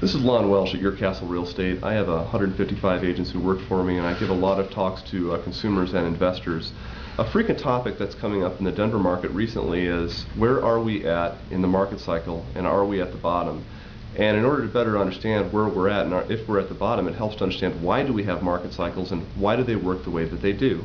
This is Lon Welsh at Your Castle Real Estate. I have 155 agents who work for me, and I give a lot of talks to consumers and investors. A frequent topic that's coming up in the Denver market recently is where are we at in the market cycle, and are we at the bottom? And in order to better understand where we're at and if we're at the bottom, it helps to understand why do we have market cycles and why do they work the way that they do.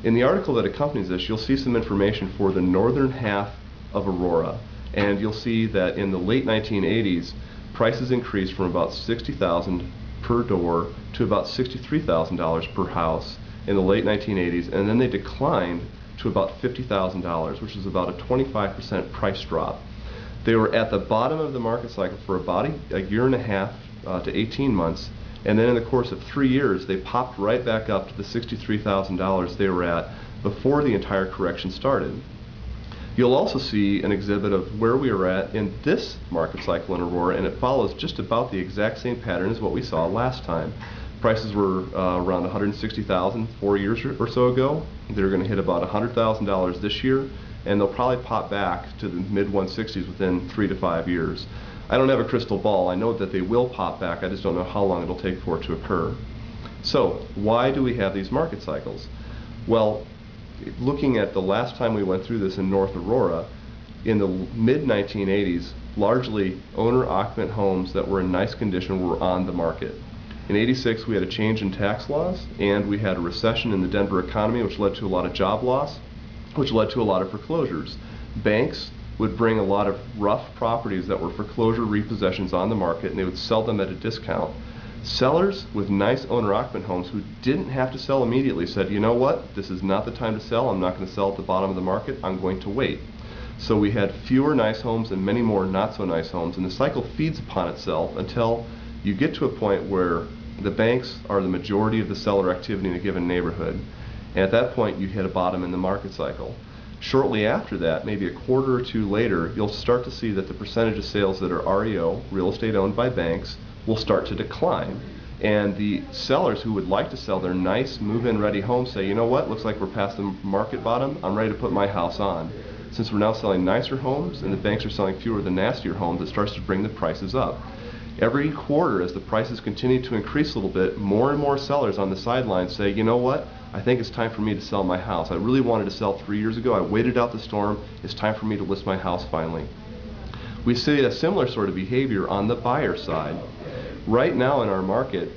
In the article that accompanies this, you'll see some information for the northern half of Aurora, and you'll see that in the late 1980s, prices increased from about $60,000 per door to about $63,000 per house in the late 1980s, and then they declined to about $50,000, which is about a 25% price drop. They were at the bottom of the market cycle for about a year and a half to 18 months, and then in the course of 3 years they popped right back up to the $63,000 they were at before the entire correction started. You'll also see an exhibit of where we are at in this market cycle in Aurora, and it follows just about the exact same pattern as what we saw last time. Prices were around $160,000 4 years or so ago. They're going to hit about $100,000 this year, and they'll probably pop back to the mid-160s within 3 to 5 years. I don't have a crystal ball. I know that they will pop back. I just don't know how long it'll take for it to occur. So, why do we have these market cycles? Well, looking at the last time we went through this in North Aurora, in the mid-1980s, largely owner-occupant homes that were in nice condition were on the market. In '86, we had a change in tax laws, and we had a recession in the Denver economy, which led to a lot of job loss, which led to a lot of foreclosures. Banks would bring a lot of rough properties that were foreclosure repossessions on the market, and they would sell them at a discount. Sellers with nice owner-occupant homes who didn't have to sell immediately said, you know what, this is not the time to sell. I'm not going to sell at the bottom of the market. I'm going to wait. So we had fewer nice homes and many more not so nice homes, and the cycle feeds upon itself until you get to a point where the banks are the majority of the seller activity in a given neighborhood. And at that point you hit a bottom in the market cycle. Shortly after that, maybe a quarter or two later, you'll start to see that the percentage of sales that are REO, real estate owned by banks, will start to decline. And the sellers who would like to sell their nice move-in ready homes say, you know what, looks like we're past the market bottom, I'm ready to put my house on. Since we're now selling nicer homes and the banks are selling fewer of the nastier homes, it starts to bring the prices up. Every quarter, as the prices continue to increase a little bit, more and more sellers on the sidelines say, you know what, I think it's time for me to sell my house. I really wanted to sell 3 years ago. I waited out the storm. It's time for me to list my house finally. We see a similar sort of behavior on the buyer side. Right now in our market,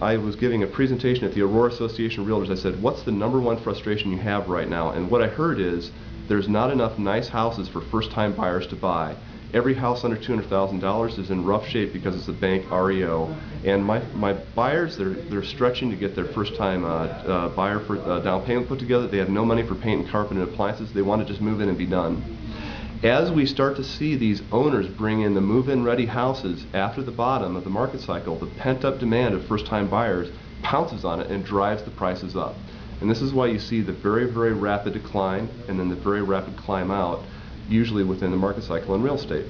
I was giving a presentation at the Aurora Association of Realtors. I said, what's the #1 frustration you have right now? And what I heard is there's not enough nice houses for first-time buyers to buy. Every house under $200,000 is in rough shape because it's a bank REO. And my buyers, they're stretching to get their first-time buyer for down payment put together. They have no money for paint and carpet and appliances. They want to just move in and be done. As we start to see these owners bring in the move-in ready houses after the bottom of the market cycle, the pent-up demand of first-time buyers pounces on it and drives the prices up. And this is why you see the very, very rapid decline and then the very rapid climb out, usually within the market cycle in real estate.